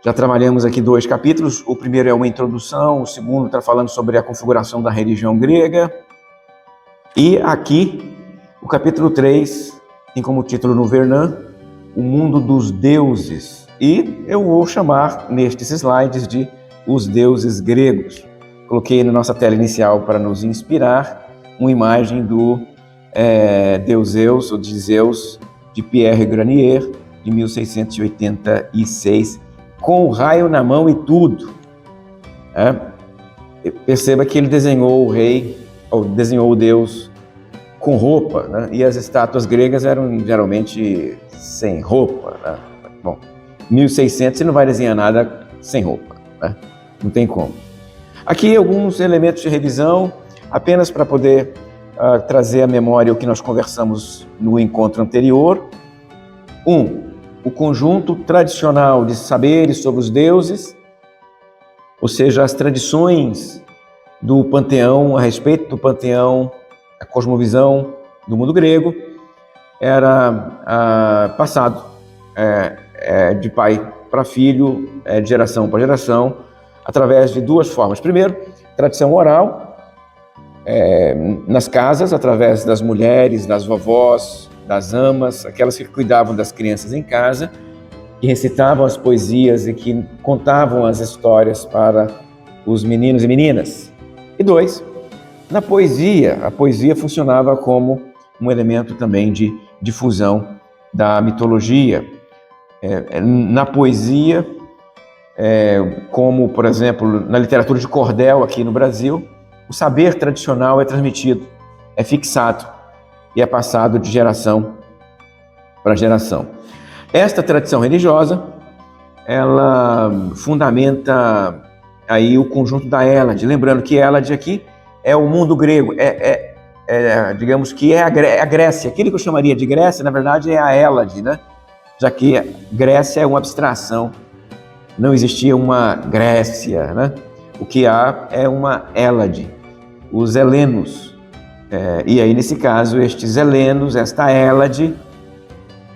Já trabalhamos aqui 2 capítulos, o primeiro é uma introdução, o segundo está falando sobre a configuração da religião grega. E aqui, o capítulo 3 tem como título no Vernan, o mundo dos deuses. E eu vou chamar nestes slides de os deuses gregos. Coloquei na nossa tela inicial para nos inspirar uma imagem do Deus Zeus, ou de Zeus, de Pierre Granier, de 1686, com o raio na mão e tudo. Perceba que ele desenhou o rei, ou desenhou o Deus com roupa, né? E as estátuas gregas eram geralmente sem roupa, né? Bom, 1600 você não vai desenhar nada sem roupa, né? Não tem como. Aqui alguns elementos de revisão, apenas para poder trazer à memória o que nós conversamos no encontro anterior. O conjunto tradicional de saberes sobre os deuses, ou seja, as tradições do panteão, a respeito do panteão, a cosmovisão do mundo grego, era passado de pai para filho, de geração para geração, através de 2 formas. Primeiro, tradição oral, nas casas, através das mulheres, das vovós, das amas, aquelas que cuidavam das crianças em casa, que recitavam as poesias e que contavam as histórias para os meninos e meninas. E 2, na poesia, a poesia funcionava como um elemento também de difusão da mitologia. Na poesia, como, por exemplo, na literatura de cordel aqui no Brasil, o saber tradicional é transmitido, é fixado e é passado de geração para geração. Esta tradição religiosa, ela fundamenta aí o conjunto da Hélade. Lembrando que Hélade aqui é o mundo grego, digamos que é a Grécia. Aquilo que eu chamaria de Grécia, na verdade, é a Hélade, né? Já que Grécia é uma abstração, não existia uma Grécia, né? O que há é uma Hélade, os helenos. E aí, nesse caso, estes helenos, esta Hélade,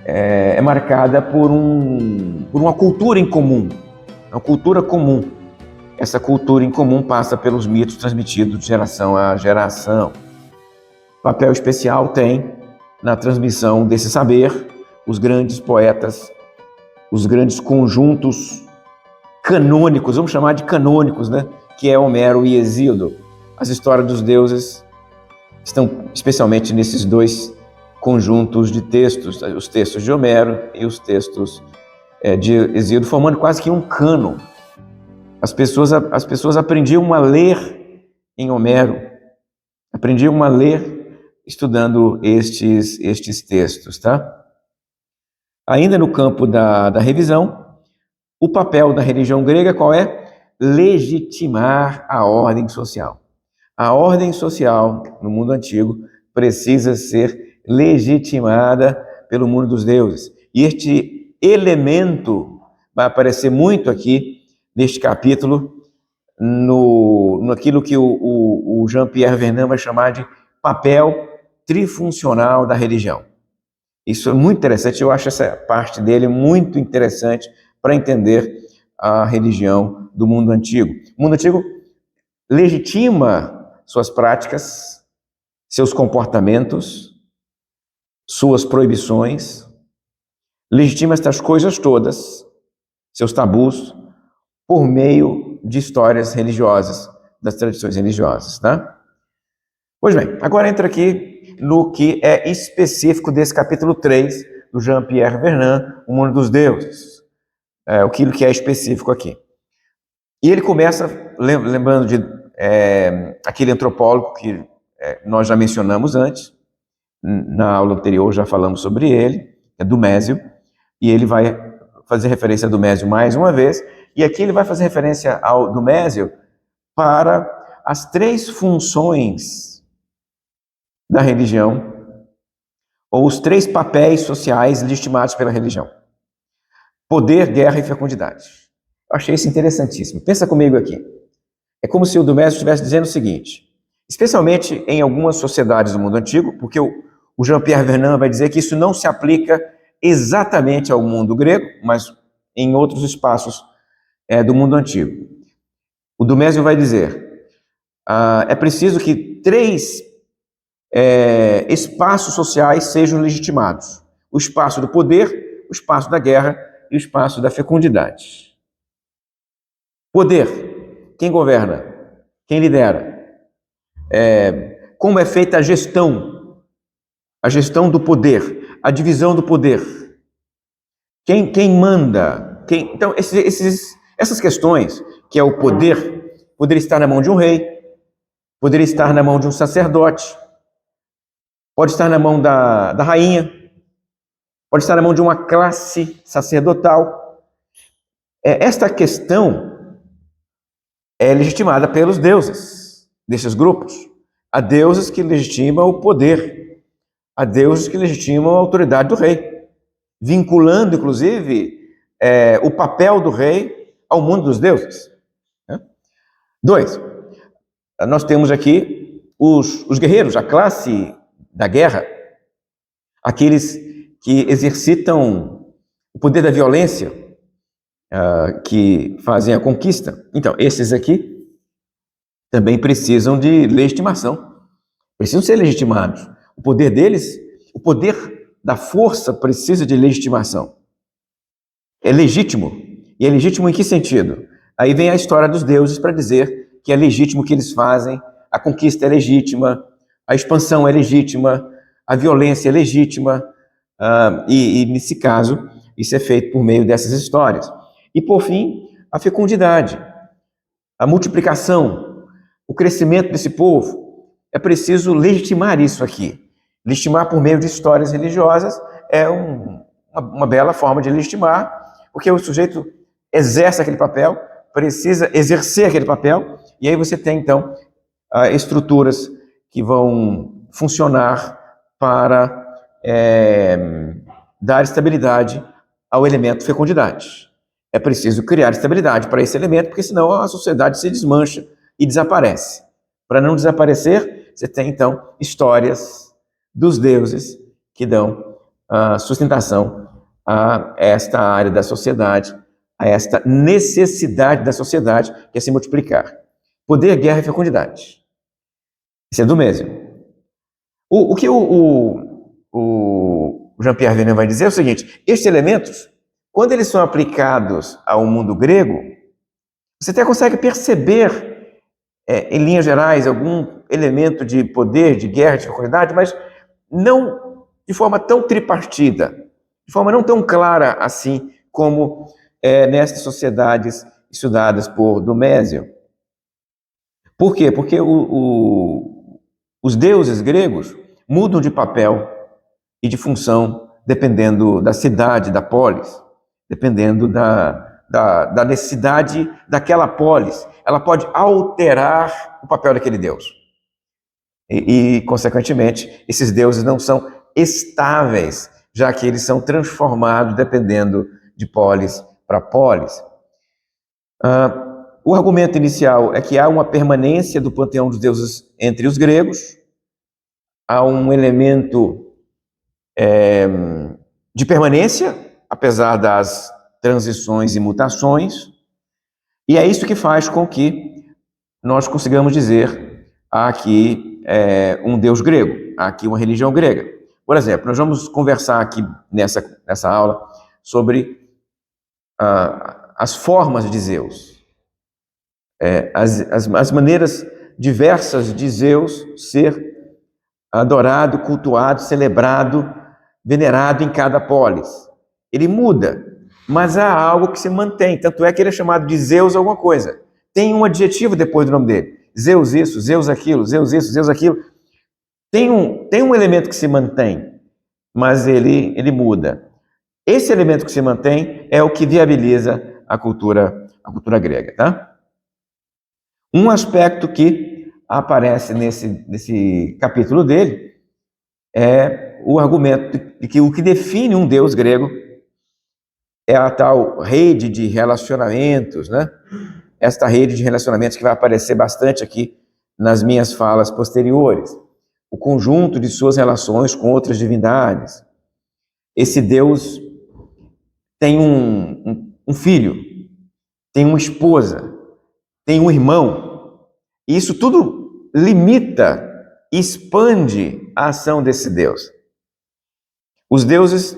é marcada por uma cultura em comum, uma cultura comum. Essa cultura em comum passa pelos mitos transmitidos de geração a geração. Papel especial tem na transmissão desse saber os grandes poetas, os grandes conjuntos canônicos, vamos chamar de canônicos, né? Que é Homero e Hesíodo. As histórias dos deuses estão especialmente nesses 2 conjuntos de textos, os textos de Homero e os textos de Hesíodo, formando quase que um cânon. As pessoas aprendiam a ler em Homero, aprendiam a ler estudando estes textos, tá? Ainda no campo da revisão, o papel da religião grega qual é? Legitimar a ordem social. A ordem social no mundo antigo precisa ser legitimada pelo mundo dos deuses. E este elemento vai aparecer muito aqui neste capítulo, naquilo que o Jean-Pierre Vernant vai chamar de papel trifuncional da religião. Isso é muito interessante, eu acho essa parte dele muito interessante para entender a religião do mundo antigo. O mundo antigo legitima suas práticas, seus comportamentos, suas proibições, legitima estas coisas todas, seus tabus, por meio de histórias religiosas, das tradições religiosas, tá? Pois bem, agora entra aqui no que é específico desse capítulo 3 do Jean-Pierre Vernant, O Mundo dos Deuses, aquilo que é específico aqui. E ele começa, lembrando de aquele antropólogo que nós já mencionamos antes, na aula anterior já falamos sobre ele, é Dumésio, e ele vai fazer referência a Dumésio mais uma vez, e aqui ele vai fazer referência ao Dumésio para as 3 funções da religião, ou os 3 papéis sociais legitimados pela religião: poder, guerra e fecundidade. Eu achei isso interessantíssimo. Pensa comigo aqui. É como se o Dumésio estivesse dizendo o seguinte, especialmente em algumas sociedades do mundo antigo, porque o Jean-Pierre Vernant vai dizer que isso não se aplica exatamente ao mundo grego, mas em outros espaços do mundo antigo. O Dumésio vai dizer, é preciso que 3 espaços sociais sejam legitimados: o espaço do poder, o espaço da guerra e o espaço da fecundidade. Poder: quem governa? Quem lidera? Como é feita a gestão do poder, a divisão do poder? Quem manda? Então, essas questões, que é o poder, poderia estar na mão de um rei, poderia estar na mão de um sacerdote, pode estar na mão da rainha, pode estar na mão de uma classe sacerdotal. Esta questão é legitimada pelos deuses desses grupos. Há deuses que legitimam o poder, há deuses que legitimam a autoridade do rei, vinculando, inclusive, o papel do rei ao mundo dos deuses. 2, nós temos aqui os guerreiros, a classe da guerra, aqueles que exercitam o poder da violência, que fazem a conquista. Então, esses aqui também precisam de legitimação, precisam ser legitimados. O poder deles, o poder da força precisa de legitimação. É legítimo. E é legítimo em que sentido? Aí vem a história dos deuses para dizer que é legítimo o que eles fazem, a conquista é legítima, a expansão é legítima, a violência é legítima, e nesse caso, isso é feito por meio dessas histórias. E por fim, a fecundidade, a multiplicação, o crescimento desse povo. É preciso legitimar isso aqui. Legitimar por meio de histórias religiosas é uma bela forma de legitimar, porque o sujeito exerce aquele papel, precisa exercer aquele papel, e aí você tem, então, estruturas que vão funcionar para dar estabilidade ao elemento fecundidade. É preciso criar estabilidade para esse elemento, porque senão a sociedade se desmancha e desaparece. Para não desaparecer, você tem, então, histórias dos deuses que dão sustentação a esta área da sociedade, a esta necessidade da sociedade, que é se multiplicar. Poder, guerra e fecundidade. Isso é do mesmo. O que o Jean-Pierre Verneuil vai dizer é o seguinte: estes elementos, quando eles são aplicados ao mundo grego, você até consegue perceber, em linhas gerais, algum elemento de poder, de guerra, de fecundidade, mas não de forma tão tripartida, de forma não tão clara assim como nestas sociedades estudadas por Dumésio. Por quê? Porque os deuses gregos mudam de papel e de função dependendo da cidade, da polis, dependendo da necessidade daquela polis. Ela pode alterar o papel daquele deus. Consequentemente, esses deuses não são estáveis, já que eles são transformados dependendo de polis para polis. O argumento inicial é que há uma permanência do panteão dos deuses entre os gregos, há um elemento de permanência, apesar das transições e mutações, e é isso que faz com que nós consigamos dizer há aqui um deus grego, há aqui uma religião grega. Por exemplo, nós vamos conversar aqui nessa aula sobre as formas de Zeus, as maneiras diversas de Zeus ser adorado, cultuado, celebrado, venerado em cada polis. Ele muda, mas há algo que se mantém, tanto é que ele é chamado de Zeus alguma coisa. Tem um adjetivo depois do nome dele. Zeus isso, Zeus aquilo, Zeus isso, Zeus aquilo. Tem um elemento que se mantém, mas ele muda. Esse elemento que se mantém é o que viabiliza a cultura grega, tá? Um aspecto que aparece nesse capítulo dele é o argumento de que o que define um deus grego é a tal rede de relacionamentos, né? Esta rede de relacionamentos que vai aparecer bastante aqui nas minhas falas posteriores. O conjunto de suas relações com outras divindades. Esse Deus tem um filho, tem uma esposa, tem um irmão. E isso tudo limita, expande a ação desse Deus. Os deuses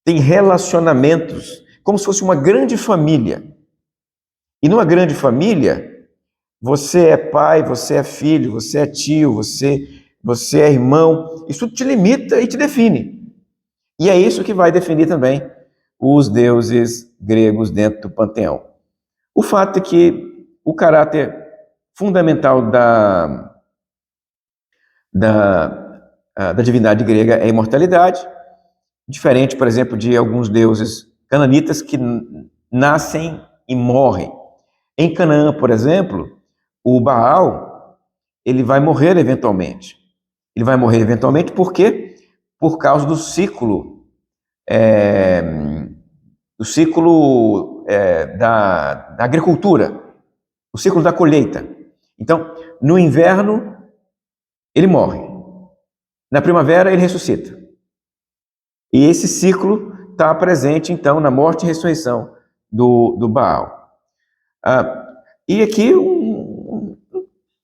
têm relacionamentos como se fosse uma grande família. E numa grande família, você é pai, você é filho, você é tio, você é irmão. Isso te limita e te define. E é isso que vai definir também os deuses gregos dentro do panteão. O fato é que o caráter fundamental da divindade grega é a imortalidade, diferente, por exemplo, de alguns deuses cananitas que nascem e morrem. Em Canaã, por exemplo, o Baal, ele vai morrer eventualmente. Ele vai morrer eventualmente por quê? Por causa do ciclo, da agricultura, o ciclo da colheita. Então, no inverno, ele morre. Na primavera, ele ressuscita. E esse ciclo está presente, então, na morte e ressurreição do Baal. E aqui um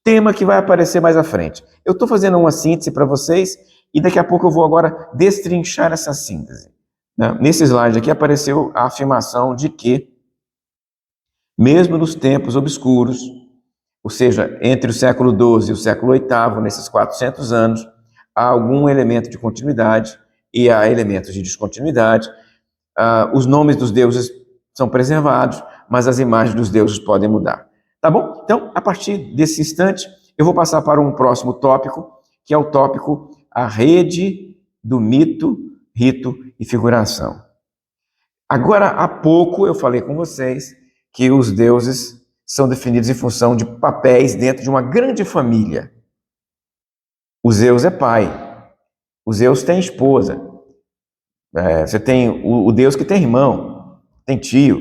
tema que vai aparecer mais à frente. Eu estou fazendo uma síntese para vocês e daqui a pouco eu vou agora destrinchar essa síntese. Nesse slide aqui apareceu a afirmação de que, mesmo nos tempos obscuros, ou seja, entre o século XII e o século VIII, nesses 400 anos, há algum elemento de continuidade e há elementos de descontinuidade. Os nomes dos deuses são preservados, mas as imagens dos deuses podem mudar. Tá bom? Então, a partir desse instante, eu vou passar para um próximo tópico, que é o tópico a rede do mito, rito e figuração. Agora, há pouco eu falei com vocês que os deuses são definidos em função de papéis dentro de uma grande família. O Zeus é pai, o Zeus tem esposa, você tem o Deus que tem irmão, tem tio,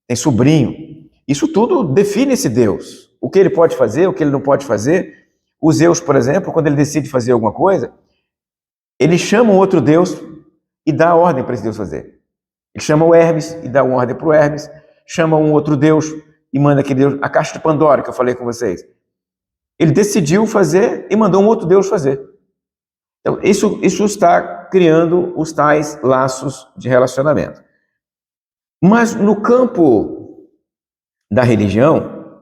tem sobrinho. Isso tudo define esse Deus. O que ele pode fazer, o que ele não pode fazer. O Zeus, por exemplo, quando ele decide fazer alguma coisa, ele chama um outro Deus e dá a ordem para esse Deus fazer. Ele chama o Hermes e dá uma ordem para o Hermes, chama um outro Deus e manda aquele Deus, a caixa de Pandora que eu falei com vocês. Ele decidiu fazer e mandou um outro Deus fazer. Então, isso está criando os tais laços de relacionamento. Mas no campo da religião,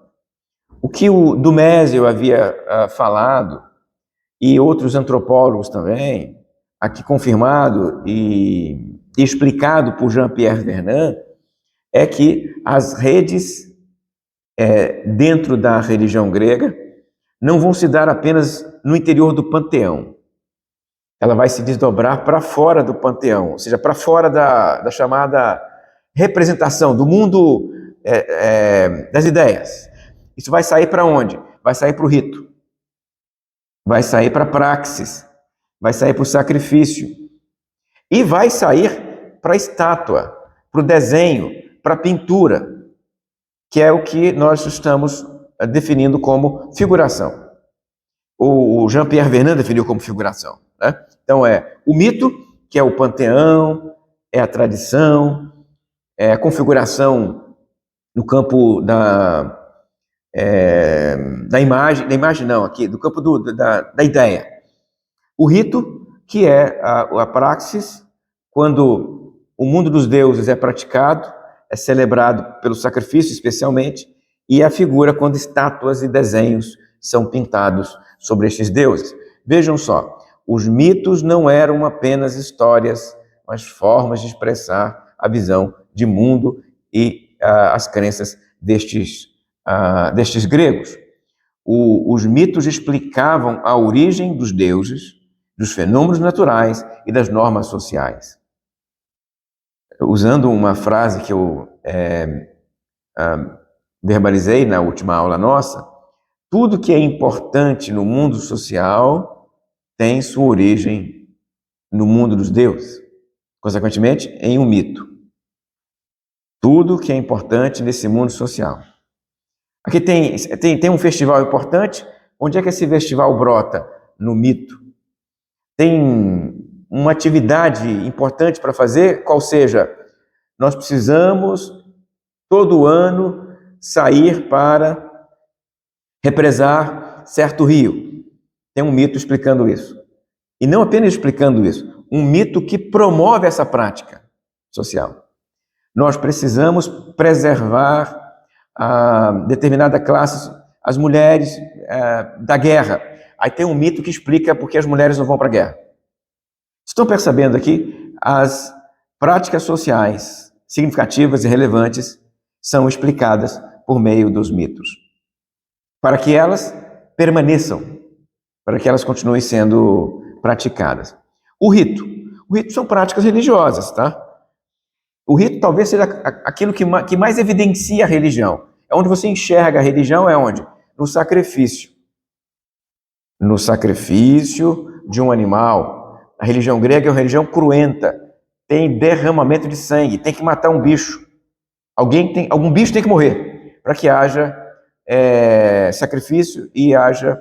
o que o Dumésio havia falado, e outros antropólogos também, aqui confirmado e explicado por Jean-Pierre Vernant, é que as redes dentro da religião grega não vão se dar apenas no interior do panteão. Ela vai se desdobrar para fora do panteão, ou seja, para fora da chamada representação, do mundo das ideias. Isso vai sair para onde? Vai sair para o rito, vai sair para a praxis, vai sair para o sacrifício e vai sair para a estátua, para o desenho, para a pintura, que é o que nós estamos definindo como figuração. O Jean-Pierre Vernant definiu como figuração, né? Então é o mito, que é o panteão, é a tradição, é a configuração no campo da imagem não, aqui, do campo da ideia. O rito, que é a praxis, quando o mundo dos deuses é praticado, é celebrado pelo sacrifício especialmente, e a figura quando estátuas e desenhos são pintados sobre estes deuses. Vejam só, os mitos não eram apenas histórias, mas formas de expressar a visão de mundo e as crenças destes gregos. Os mitos explicavam a origem dos deuses, dos fenômenos naturais e das normas sociais. Usando uma frase que eu verbalizei na última aula nossa, tudo que é importante no mundo social tem sua origem no mundo dos deuses, consequentemente, em um mito. Tudo que é importante nesse mundo social. Aqui tem um festival importante. Onde é que esse festival brota? No mito. Tem uma atividade importante para fazer, qual seja, nós precisamos todo ano sair para represar certo rio. Tem um mito explicando isso. E não apenas explicando isso, um mito que promove essa prática social. Nós precisamos preservar a determinada classe, as mulheres da guerra. Aí tem um mito que explica por que as mulheres não vão para a guerra. Estão percebendo aqui? As práticas sociais significativas e relevantes são explicadas por meio dos mitos, para que elas permaneçam, para que elas continuem sendo praticadas. O rito são práticas religiosas, tá? O rito talvez seja aquilo que mais evidencia a religião. É onde você enxerga a religião, é onde? No sacrifício. No sacrifício de um animal. A religião grega é uma religião cruenta. Tem derramamento de sangue, tem que matar um bicho. Algum bicho tem que morrer para que haja sacrifício e haja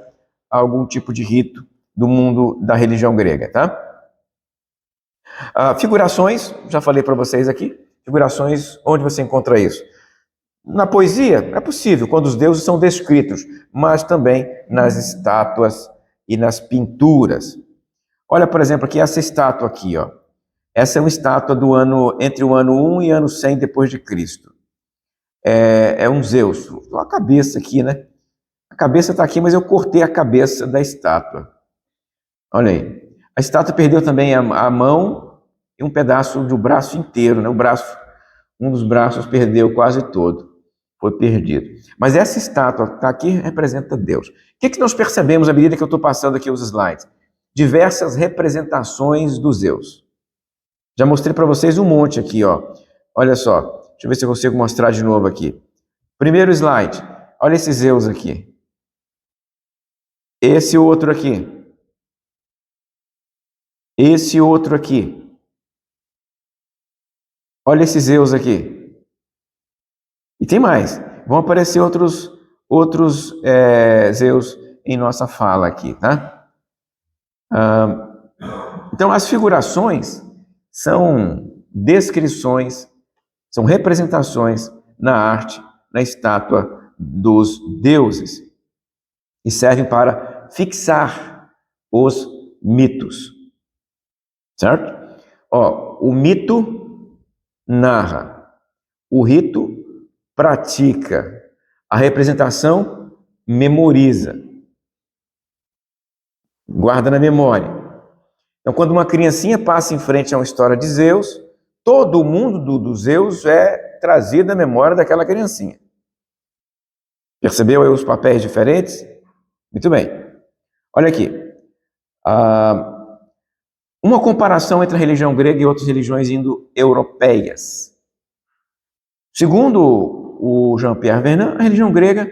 algum tipo de rito do mundo da religião grega, tá? Figurações, já falei para vocês aqui, figurações, onde você encontra isso? Na poesia, é possível, quando os deuses são descritos, mas também nas estátuas e nas pinturas. Olha, por exemplo, aqui essa estátua aqui, ó. Essa é uma estátua do ano, entre o ano 1 e ano 100 depois de Cristo. É um Zeus. Olha a cabeça aqui, né? A cabeça está aqui, mas eu cortei a cabeça da estátua. Olha aí. A estátua perdeu também a mão e um pedaço do braço inteiro, né? Um dos braços perdeu quase todo. Foi perdido. Mas essa estátua que está aqui representa Deus. O que nós percebemos à medida que eu estou passando aqui os slides? Diversas representações dos Zeus. Já mostrei para vocês um monte aqui, ó. Olha só. Deixa eu ver se eu consigo mostrar de novo aqui. Primeiro slide. Olha esses Zeus aqui. Esse outro aqui. Esse outro aqui. Olha esses Zeus aqui. E tem mais. Vão aparecer outros Zeus em nossa fala aqui, tá? Então, as figurações são descrições, são representações na arte, na estátua dos deuses. E servem para fixar os mitos. Certo? Ó, o mito narra, o rito pratica, a representação memoriza, guarda na memória. Então, quando uma criancinha passa em frente a uma história de Zeus, todo o mundo do Zeus é trazido à memória daquela criancinha. Percebeu aí os papéis diferentes? Muito bem. Olha aqui. Uma comparação entre a religião grega e outras religiões indo-europeias. Segundo o Jean-Pierre Vernant, a religião grega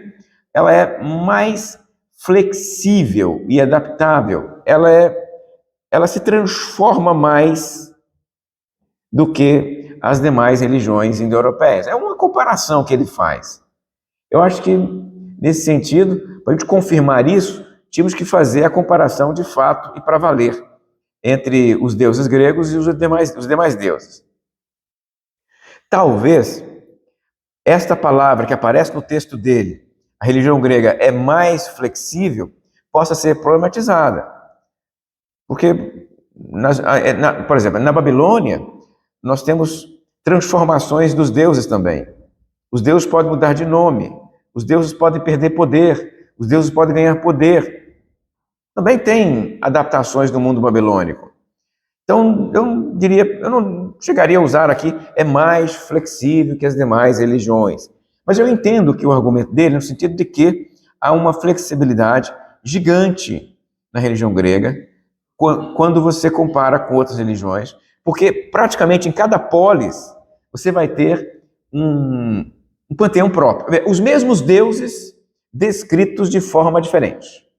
ela é mais flexível e adaptável. Ela se transforma mais do que as demais religiões indo-europeias. É uma comparação que ele faz. Eu acho que, nesse sentido, para a gente confirmar isso, tínhamos que fazer a comparação de fato e para valer entre os deuses gregos e os demais deuses. Talvez esta palavra que aparece no texto dele, a religião grega é mais flexível, possa ser problematizada. Porque, por exemplo, na Babilônia, nós temos transformações dos deuses também. Os deuses podem mudar de nome, os deuses podem perder poder, os deuses podem ganhar poder. Também tem adaptações do mundo babilônico. Então, eu não chegaria a usar aqui, é mais flexível que as demais religiões. Mas eu entendo que o argumento dele, no sentido de que há uma flexibilidade gigante na religião grega, quando você compara com outras religiões, porque praticamente em cada polis você vai ter um panteão próprio. Os mesmos deuses descritos de forma diferente.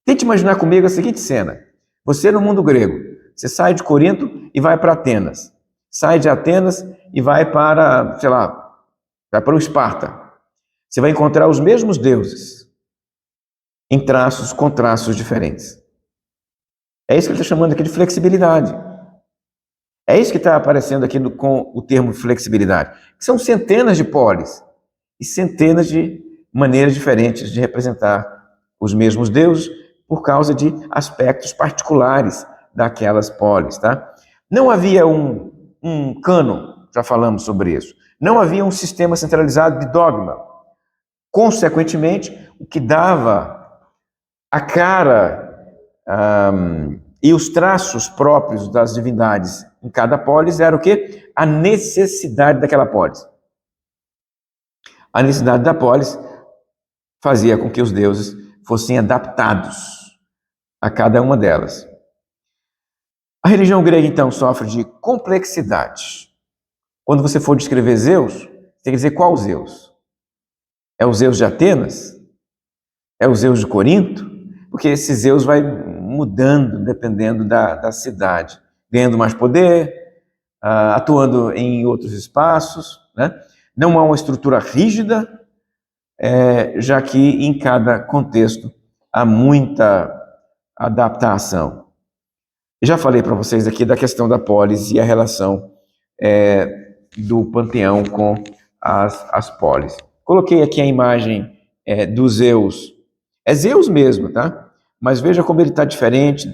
Tente imaginar comigo a seguinte cena. Você no mundo grego, você sai de Corinto e vai para Atenas. Sai de Atenas e vai para, sei lá, vai para o Esparta. Você vai encontrar os mesmos deuses, em traços, com traços diferentes. É isso que ele está chamando aqui de flexibilidade. É isso que está aparecendo aqui com o termo flexibilidade. São centenas de polis e centenas de maneiras diferentes de representar os mesmos deuses por causa de aspectos particulares daquelas polis, tá? Não havia um cânon, já falamos sobre isso. Não havia um sistema centralizado de dogma. Consequentemente, o que dava a cara e os traços próprios das divindades em cada polis era o quê? A necessidade daquela polis. A necessidade da polis fazia com que os deuses fossem adaptados a cada uma delas. A religião grega, então, sofre de complexidade. Quando você for descrever Zeus, você tem que dizer qual Zeus? É o Zeus de Atenas? É o Zeus de Corinto? Porque esse Zeus vai mudando dependendo da cidade, ganhando mais poder, atuando em outros espaços, né? Não há uma estrutura rígida, já que em cada contexto há muita adaptação. Já falei para vocês aqui da questão da polis e a relação do panteão com as polis. Coloquei aqui a imagem do Zeus. É Zeus mesmo, tá? Mas veja como ele está diferente.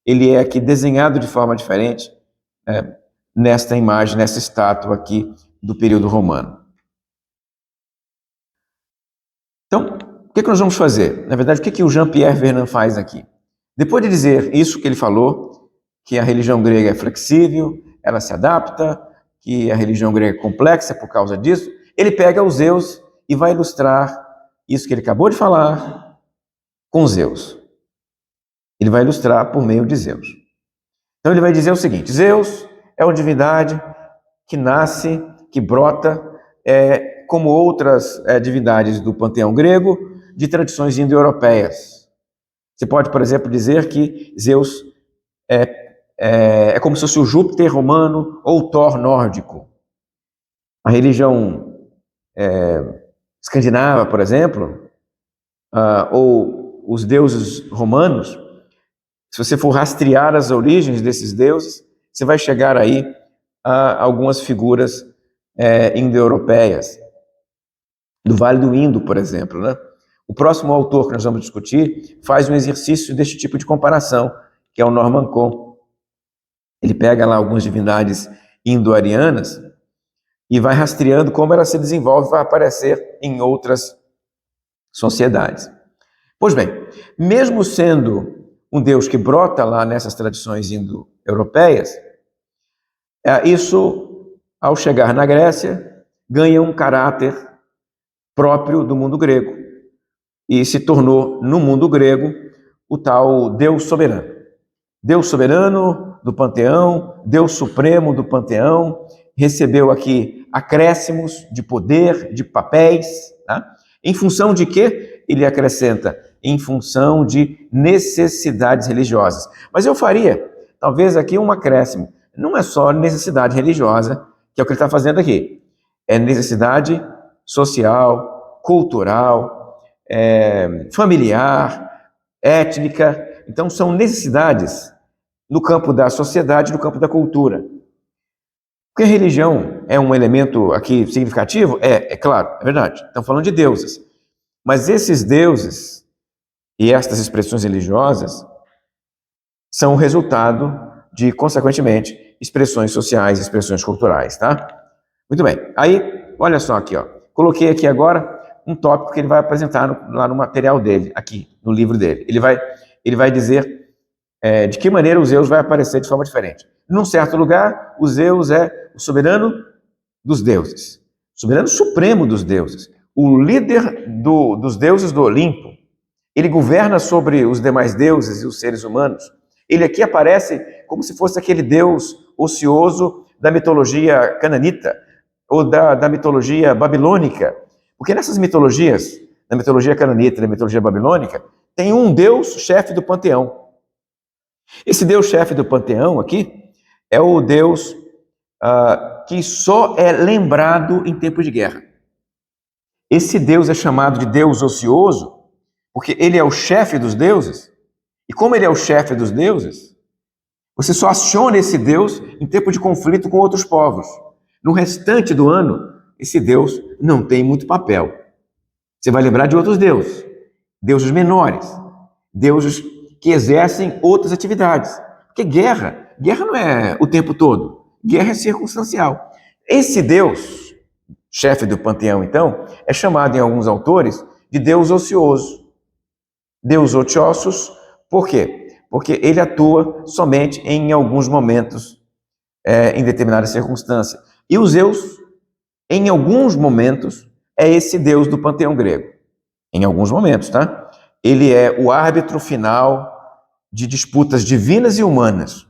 Ele é aqui desenhado de forma diferente nesta imagem, nessa estátua aqui do período romano. Então, o que nós vamos fazer? Na verdade, o que o Jean-Pierre Vernant faz aqui? Depois de dizer isso que ele falou, que a religião grega é flexível, ela se adapta, que a religião grega é complexa por causa disso, ele pega os Zeus e vai ilustrar isso que ele acabou de falar com Zeus. Ele vai ilustrar por meio de Zeus. Então ele vai dizer o seguinte: Zeus é uma divindade que nasce, que brota, como outras divindades do panteão grego, de tradições indo-europeias. Você pode, por exemplo, dizer que Zeus é como se fosse o Júpiter romano ou o Thor nórdico. A religião escandinava, por exemplo, ou os deuses romanos, se você for rastrear as origens desses deuses, você vai chegar aí a algumas figuras indo-europeias, do Vale do Indo, por exemplo, né? O próximo autor que nós vamos discutir faz um exercício deste tipo de comparação, que é o Norman Cohn. Ele pega lá algumas divindades indo-arianas e vai rastreando como ela se desenvolve e vai aparecer em outras sociedades. Pois bem, mesmo sendo um Deus que brota lá nessas tradições indo-europeias, isso, ao chegar na Grécia, ganha um caráter próprio do mundo grego e se tornou, no mundo grego, o tal Deus soberano. Deus soberano do panteão, Deus supremo do panteão, recebeu aqui acréscimos de poder, de papéis, tá? Em função de quê? Ele acrescenta, em função de necessidades religiosas. Mas eu faria, talvez aqui um acréscimo. Não é só necessidade religiosa, que é o que ele está fazendo aqui. É necessidade social, cultural, familiar, étnica. Então, são necessidades no campo da sociedade, no campo da cultura. Porque a religião é um elemento aqui significativo? É claro, é verdade. Estamos falando de deuses. Mas esses deuses e estas expressões religiosas são o resultado de, consequentemente, expressões sociais, expressões culturais, tá? Muito bem. Aí, olha só aqui, ó. Coloquei aqui agora um tópico que ele vai apresentar lá no material dele, aqui, no livro dele. Ele vai dizer de que maneira o Zeus vai aparecer de forma diferente. Num certo lugar, o Zeus é o soberano dos deuses, o soberano supremo dos deuses, o líder dos deuses do Olimpo. Ele governa sobre os demais deuses e os seres humanos. Ele aqui aparece como se fosse aquele deus ocioso da mitologia cananita ou da mitologia babilônica. Porque nessas mitologias, na mitologia cananita e na mitologia babilônica, tem um deus chefe do panteão. Esse deus chefe do panteão aqui é o deus que só é lembrado em tempo de guerra. Esse deus é chamado de deus ocioso porque ele é o chefe dos deuses. E como ele é o chefe dos deuses, Você só aciona esse Deus em tempo de conflito com outros povos. No restante do ano, esse Deus não tem muito papel. Você vai lembrar de outros deuses, deuses menores, deuses que exercem outras atividades. Porque guerra não é o tempo todo, guerra é circunstancial. Esse Deus, chefe do panteão então, é chamado em alguns autores de Deus ocioso. Deus ociosos, por quê? Porque ele atua somente em alguns momentos, em determinadas circunstâncias. E o Zeus, em alguns momentos, é esse Deus do panteão grego. Em alguns momentos, tá? Ele é o árbitro final de disputas divinas e humanas.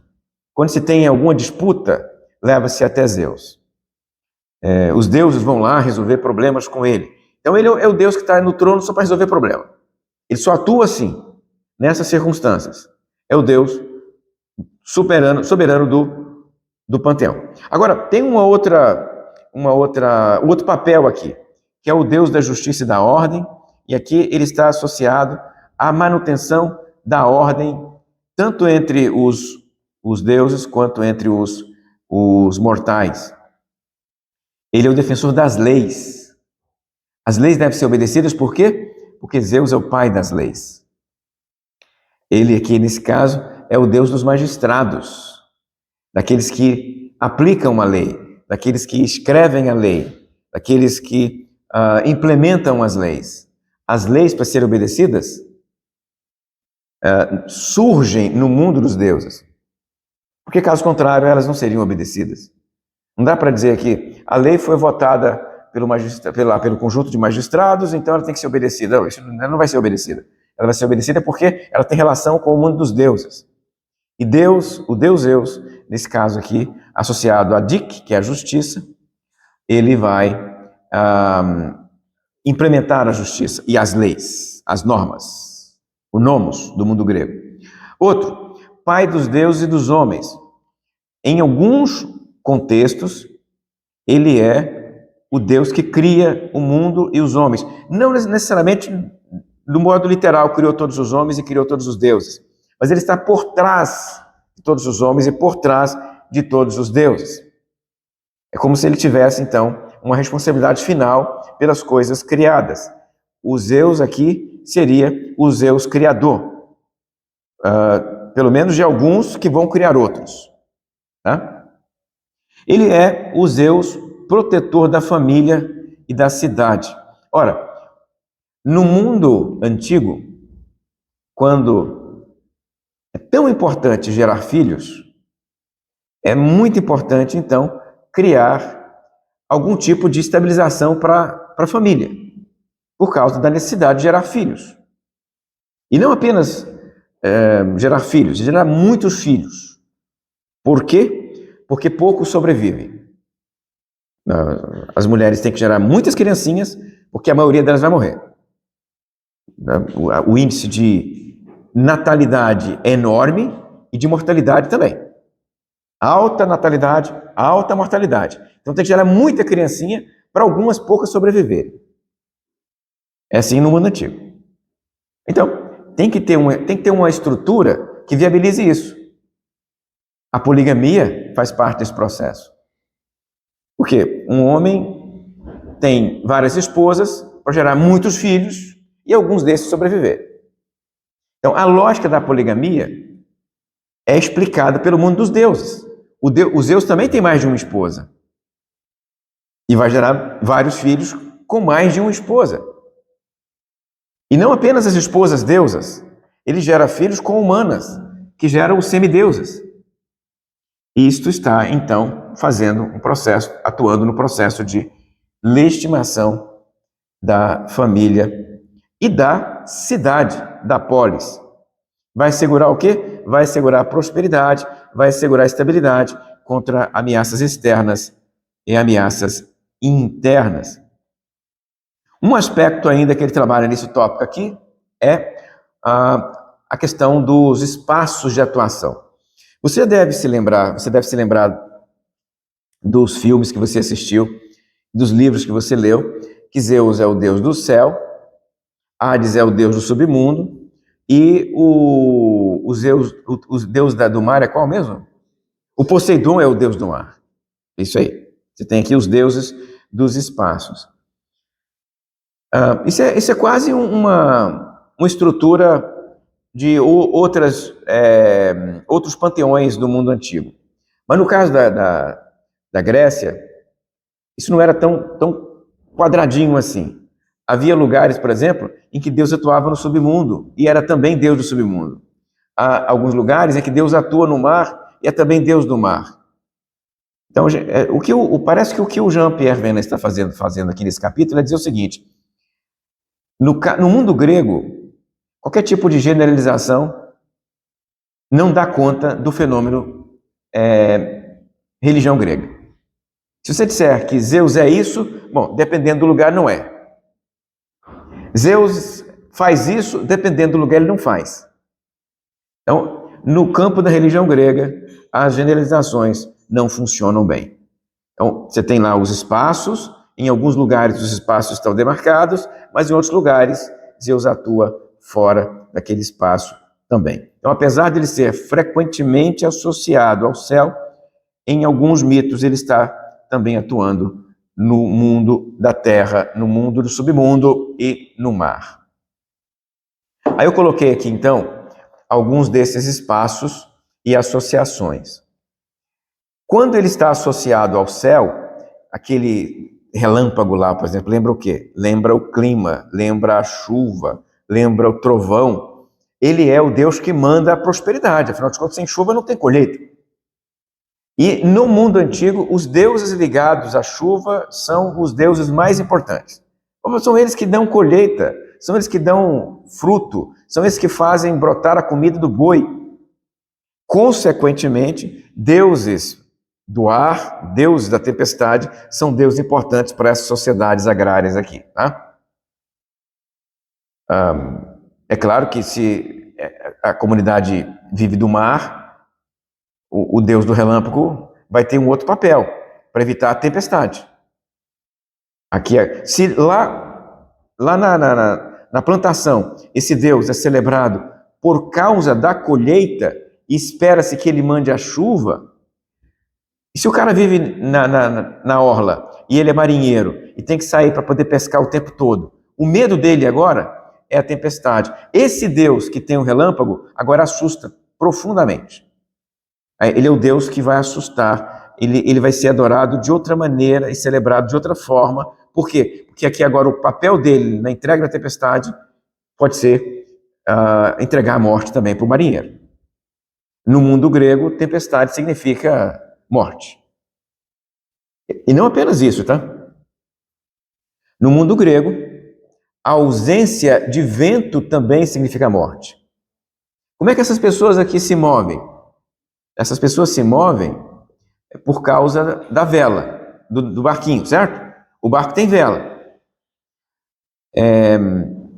Quando se tem alguma disputa, leva-se até Zeus. Os deuses vão lá resolver problemas com ele. Então ele é o Deus que está no trono só para resolver problema. Ele só atua assim, nessas circunstâncias. É o Deus soberano do panteão. Agora, tem um outro papel aqui, que é o Deus da justiça e da ordem, e aqui ele está associado à manutenção da ordem, tanto entre os deuses quanto entre os mortais. Ele é o defensor das leis. As leis devem ser obedecidas por quê? Porque Zeus é o pai das leis. Ele aqui, nesse caso, é o Deus dos magistrados, daqueles que aplicam a lei, daqueles que escrevem a lei, daqueles que implementam as leis. As leis, para serem obedecidas, surgem no mundo dos deuses, porque caso contrário elas não seriam obedecidas. Não dá para dizer que a lei foi votada pelo conjunto de magistrados, então ela tem que ser obedecida. Não, isso não vai ser obedecida. Ela vai ser obedecida porque ela tem relação com o mundo dos deuses. E Deus, o Deus Zeus, nesse caso aqui, associado a Dik, que é a justiça, ele vai implementar a justiça e as leis, as normas, o nomos do mundo grego. Outro, pai dos deuses e dos homens. Em alguns contextos, ele é o Deus que cria o mundo e os homens. Não necessariamente do modo literal, criou todos os homens e criou todos os deuses, mas ele está por trás de todos os homens e por trás de todos os deuses. É como se ele tivesse, então, uma responsabilidade final pelas coisas criadas. O Zeus aqui seria o Zeus criador, pelo menos de alguns que vão criar outros. Tá? Ele é o Zeus protetor da família e da cidade. Ora, no mundo antigo, quando é tão importante gerar filhos, é muito importante, então, criar algum tipo de estabilização para a família, por causa da necessidade de gerar filhos. E não apenas gerar filhos, gerar muitos filhos. Por quê? Porque poucos sobrevivem. As mulheres têm que gerar muitas criancinhas, porque a maioria delas vai morrer. O índice de natalidade é enorme e de mortalidade também. Alta natalidade, alta mortalidade. Então tem que gerar muita criancinha para algumas poucas sobreviverem. É assim no mundo antigo. Então, tem que ter uma estrutura que viabilize isso. A poligamia faz parte desse processo. Por quê? Um homem tem várias esposas para gerar muitos filhos e alguns desses sobreviver. Então, a lógica da poligamia é explicada pelo mundo dos deuses. O Zeus também tem mais de uma esposa. E vai gerar vários filhos com mais de uma esposa. E não apenas as esposas deusas, ele gera filhos com humanas, que geram os semideusas. E isto está, então, fazendo um processo, atuando no processo de legitimação da família e da cidade, da polis. Vai assegurar o quê? Vai assegurar a prosperidade, vai assegurar a estabilidade contra ameaças externas e ameaças internas. Um aspecto ainda que ele trabalha nesse tópico aqui é a questão dos espaços de atuação. Você deve se lembrar dos filmes que você assistiu, dos livros que você leu, que Zeus é o deus do céu, Hades é o deus do submundo, E os deus do mar é qual mesmo? O Poseidon é o deus do mar. Isso aí. Você tem aqui os deuses dos espaços. Isso é quase uma estrutura de outros panteões do mundo antigo. Mas no caso da Grécia, isso não era tão quadradinho assim. Havia lugares, por exemplo, em que Deus atuava no submundo e era também Deus do submundo. Há alguns lugares em que Deus atua no mar e é também Deus do mar. Então, parece que o que o Jean-Pierre Vena está fazendo aqui nesse capítulo é dizer o seguinte: no mundo grego, qualquer tipo de generalização não dá conta do fenômeno religião grega. Se você disser que Zeus é isso, bom, dependendo do lugar, não é. Zeus faz isso, dependendo do lugar, ele não faz. Então, no campo da religião grega, as generalizações não funcionam bem. Então, você tem lá os espaços, em alguns lugares os espaços estão demarcados, mas em outros lugares Zeus atua fora daquele espaço também. Então, apesar de ele ser frequentemente associado ao céu, em alguns mitos ele está também atuando no mundo da terra, no mundo do submundo e no mar. Aí eu coloquei aqui, então, alguns desses espaços e associações. Quando ele está associado ao céu, aquele relâmpago lá, por exemplo, lembra o quê? Lembra o clima, lembra a chuva, lembra o trovão. Ele é o Deus que manda a prosperidade, afinal de contas, sem chuva não tem colheita. E no mundo antigo, os deuses ligados à chuva são os deuses mais importantes. Como são eles que dão colheita, são eles que dão fruto, são eles que fazem brotar a comida do boi. Consequentemente, deuses do ar, deuses da tempestade, são deuses importantes para essas sociedades agrárias aqui. Tá? É claro que se a comunidade vive do mar, o deus do relâmpago vai ter um outro papel para evitar a tempestade. Aqui, se lá na plantação esse deus é celebrado por causa da colheita e espera-se que ele mande a chuva, e se o cara vive na orla e ele é marinheiro e tem que sair para poder pescar o tempo todo, o medo dele agora é a tempestade. Esse deus que tem o relâmpago agora assusta profundamente. Ele é o Deus que vai assustar, ele vai ser adorado de outra maneira e celebrado de outra forma. Por quê? Porque aqui agora o papel dele na entrega da tempestade pode ser entregar a morte também para o marinheiro. No mundo grego, tempestade significa morte. E não apenas isso, tá? No mundo grego, a ausência de vento também significa morte. Como é que essas pessoas aqui se movem? Essas pessoas se movem por causa da vela, do barquinho, certo? O barco tem vela.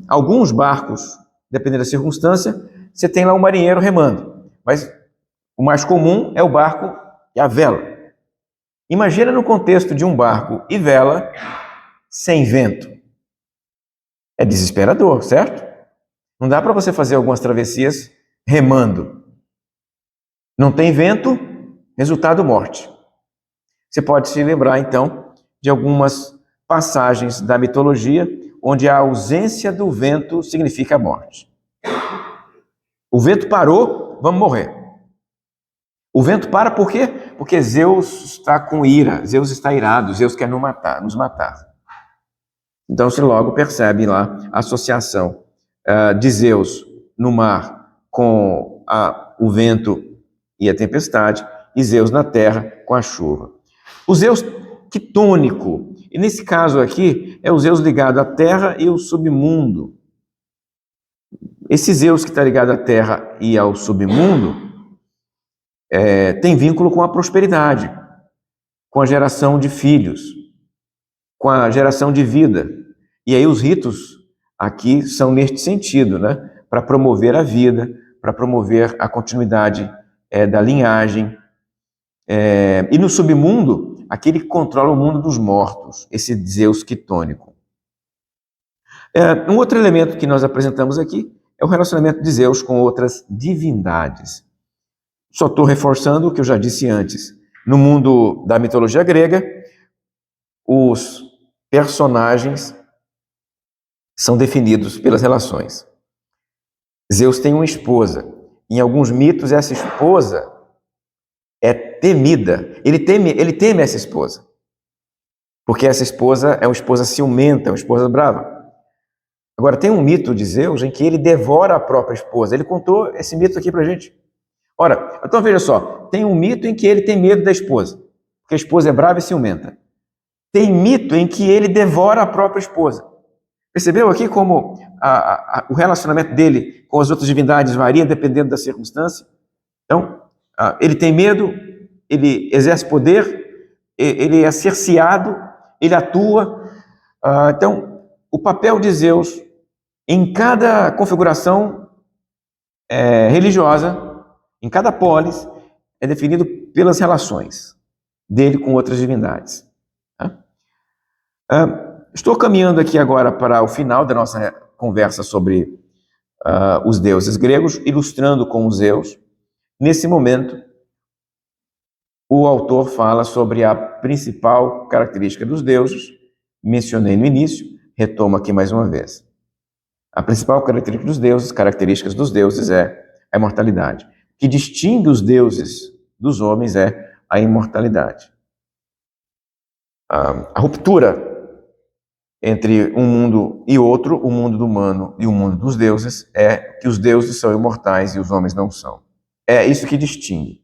Alguns barcos, dependendo da circunstância, você tem lá um marinheiro remando. Mas o mais comum é o barco e a vela. Imagina no contexto de um barco e vela sem vento. É desesperador, certo? Não dá para você fazer algumas travessias remando. Não tem vento, resultado morte. Você pode se lembrar, então, de algumas passagens da mitologia onde a ausência do vento significa a morte. O vento parou, vamos morrer. O vento para por quê? Porque Zeus está com ira, Zeus está irado, Zeus quer nos matar. Então você logo percebe lá a associação de Zeus no mar com o vento e a tempestade, e Zeus na terra com a chuva. O Zeus quitônico, e nesse caso aqui é o Zeus ligado à terra e ao submundo. Esse Zeus que está ligado à terra e ao submundo tem vínculo com a prosperidade, com a geração de filhos, com a geração de vida. E aí os ritos aqui são neste sentido, né? Para promover a vida, para promover a continuidade da linhagem. E no submundo, aquele que controla o mundo dos mortos, esse Zeus quitônico. Um outro elemento que nós apresentamos aqui é o relacionamento de Zeus com outras divindades. Só estou reforçando o que eu já disse antes. No mundo da mitologia grega, os personagens são definidos pelas relações. Zeus tem uma esposa. Em alguns mitos, essa esposa é temida. Ele teme essa esposa. Porque essa esposa é uma esposa ciumenta, uma esposa brava. Agora, tem um mito de Zeus em que ele devora a própria esposa. Ele contou esse mito aqui pra gente. Ora, então veja só, tem um mito em que ele tem medo da esposa, porque a esposa é brava e ciumenta. Tem mito em que ele devora a própria esposa. Percebeu aqui como o relacionamento dele com as outras divindades varia dependendo da circunstância? Então, ele tem medo, ele exerce poder, ele é cerceado, ele atua. Então, o papel de Zeus em cada configuração religiosa, em cada polis, é definido pelas relações dele com outras divindades. Estou caminhando aqui agora para o final da nossa conversa sobre os deuses gregos, ilustrando com os Zeus. Nesse momento, o autor fala sobre a principal característica dos deuses, mencionei no início, retomo aqui mais uma vez. A principal características dos deuses é a imortalidade. O que distingue os deuses dos homens é a imortalidade. A ruptura entre um mundo e outro, o mundo do humano e o mundo dos deuses, é que os deuses são imortais e os homens não são. É isso que distingue.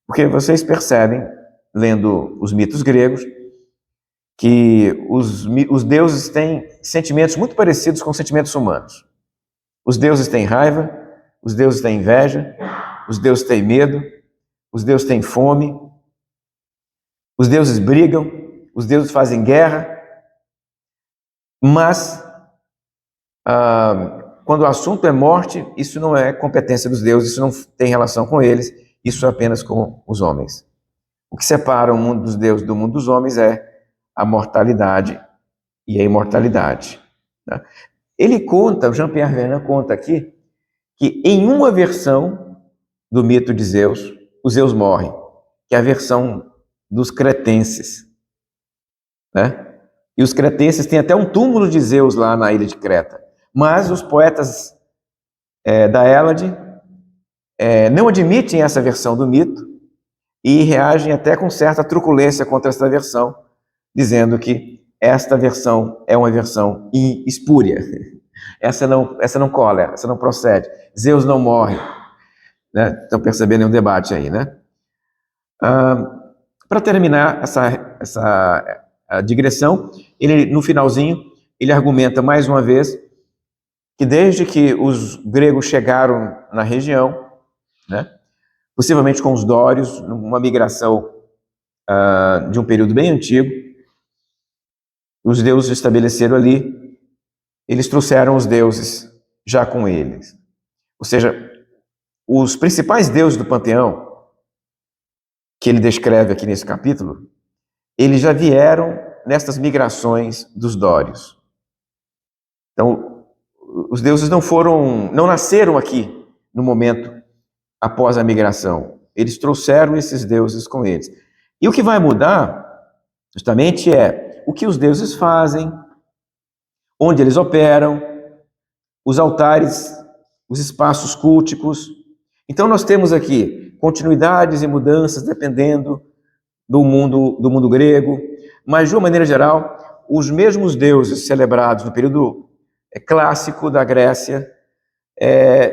Porque vocês percebem, lendo os mitos gregos, que os deuses têm sentimentos muito parecidos com os sentimentos humanos. Os deuses têm raiva, os deuses têm inveja, os deuses têm medo, os deuses têm fome, os deuses brigam, os deuses fazem guerra, mas quando o assunto é morte, isso não é competência dos deuses, isso não tem relação com eles, isso é apenas com os homens. O que separa o mundo dos deuses do mundo dos homens é a mortalidade e a imortalidade. Ele conta, o Jean-Pierre Vernant conta aqui, que em uma versão do mito de Zeus, o Zeus morre, que é a versão dos cretenses, né? E os cretenses têm até um túmulo de Zeus lá na ilha de Creta. Mas os poetas da Hélade não admitem essa versão do mito e reagem até com certa truculência contra essa versão, dizendo que esta versão é uma versão espúria. Essa não cola, essa não procede. Zeus não morre. Né? Estão percebendo um debate aí, né? Para terminar essa digressão, ele, no finalzinho, ele argumenta mais uma vez que desde que os gregos chegaram na região, né, possivelmente com os dórios, uma migração de um período bem antigo, os deuses se estabeleceram ali, eles trouxeram os deuses já com eles. Ou seja, os principais deuses do panteão, que ele descreve aqui nesse capítulo, eles já vieram nestas migrações dos dórios. Então, os deuses não nasceram aqui no momento após a migração. Eles trouxeram esses deuses com eles. E o que vai mudar, justamente, é o que os deuses fazem, onde eles operam, os altares, os espaços culticos. Então, nós temos aqui continuidades e mudanças dependendo do mundo grego, mas, de uma maneira geral, os mesmos deuses celebrados no período clássico da Grécia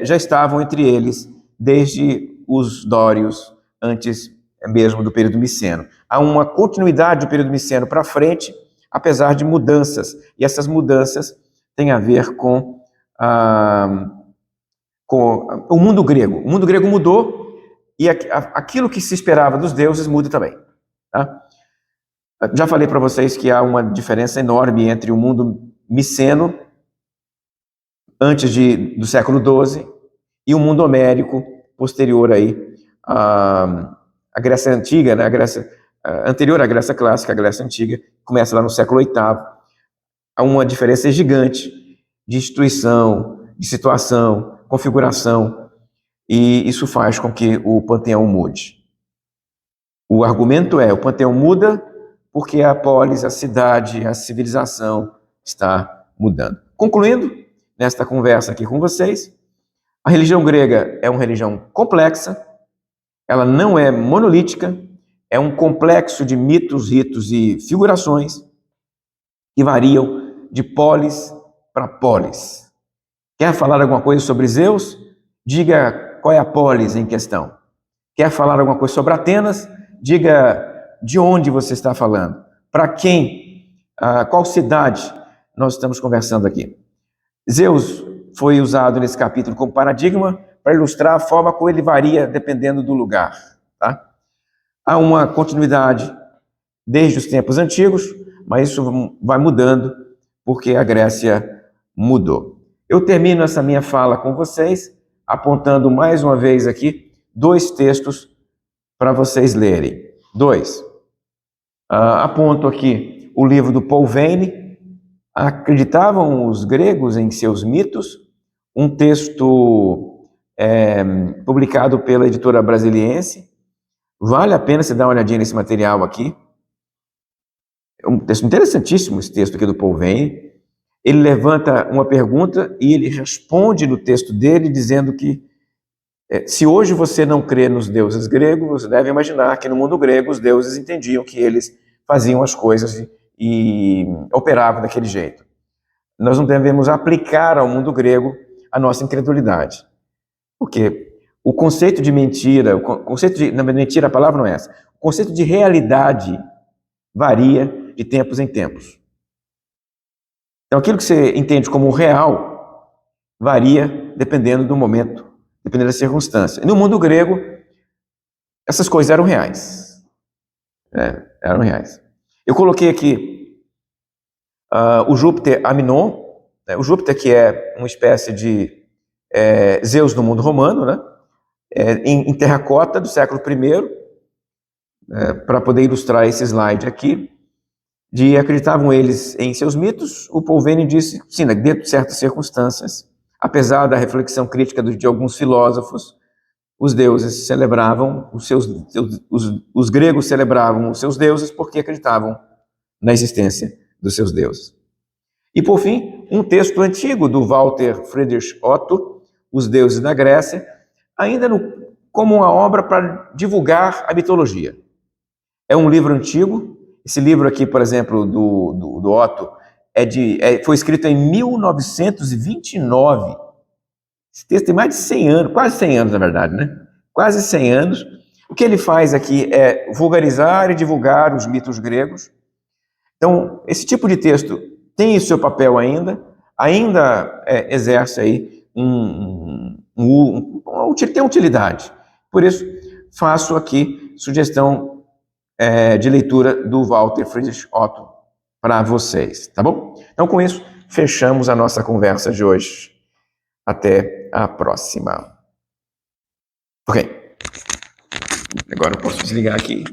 já estavam entre eles desde os dórios, antes mesmo do período miceno. Há uma continuidade do período miceno para frente, apesar de mudanças, e essas mudanças têm a ver com o mundo grego. O mundo grego mudou e aquilo que se esperava dos deuses muda também. Tá? Já falei para vocês que há uma diferença enorme entre o mundo miceno, antes do século XII, e o mundo homérico, posterior aí à Grécia Antiga, né? Anterior à Grécia Clássica, a Grécia Antiga, começa lá no século VIII. Há uma diferença gigante de instituição, de situação, configuração, e isso faz com que o panteão mude. O argumento é: o panteão muda porque a polis, a cidade, a civilização está mudando. Concluindo nesta conversa aqui com vocês, a religião grega é uma religião complexa, ela não é monolítica, é um complexo de mitos, ritos e figurações que variam de polis para polis. Quer falar alguma coisa sobre Zeus? Diga qual é a polis em questão. Quer falar alguma coisa sobre Atenas? Diga de onde você está falando. Para quem? Qual cidade nós estamos conversando aqui? Zeus foi usado nesse capítulo como paradigma para ilustrar a forma como ele varia dependendo do lugar. Tá? Há uma continuidade desde os tempos antigos, mas isso vai mudando porque a Grécia mudou. Eu termino essa minha fala com vocês apontando mais uma vez aqui 2 textos para vocês lerem. 2. Aponto aqui o livro do Paul Veyne, Acreditavam os Gregos em Seus Mitos? Um texto publicado pela editora Brasiliense. Vale a pena você dar uma olhadinha nesse material aqui. É um texto interessantíssimo, esse texto aqui do Paul Veyne. Ele levanta uma pergunta e ele responde no texto dele dizendo que se hoje você não crê nos deuses gregos, você deve imaginar que no mundo grego os deuses entendiam que eles faziam as coisas e operavam daquele jeito. Nós não devemos aplicar ao mundo grego a nossa incredulidade. Porque o conceito de mentira, não, mentira, a palavra não é essa. O conceito de realidade varia de tempos em tempos. Então, aquilo que você entende como real varia dependendo do momento, dependendo da circunstância. E no mundo grego, essas coisas eram reais. Eram reais. Eu coloquei aqui o Júpiter Aminon, o Júpiter que é uma espécie de Zeus do mundo romano, né? Em terracota do século I, para poder ilustrar esse slide aqui. Acreditavam eles em seus mitos, o Paul Veyne disse, sim, dentro de certas circunstâncias, apesar da reflexão crítica de alguns filósofos, os deuses celebravam os gregos celebravam os seus deuses porque acreditavam na existência dos seus deuses. E por fim, um texto antigo do Walter Friedrich Otto, Os Deuses da Grécia, ainda como uma obra para divulgar a mitologia. É um livro antigo. Esse livro aqui, por exemplo, do Otto, foi escrito em 1929. Esse texto tem mais de 100 anos, quase 100 anos, na verdade, né? Quase 100 anos. O que ele faz aqui é vulgarizar e divulgar os mitos gregos. Então, esse tipo de texto tem o seu papel ainda exerce aí tem utilidade. Por isso, faço aqui sugestão de leitura do Walter Friedrich Otto para vocês, tá bom? Então, com isso, fechamos a nossa conversa de hoje. Até a próxima. Ok. Agora eu posso desligar aqui.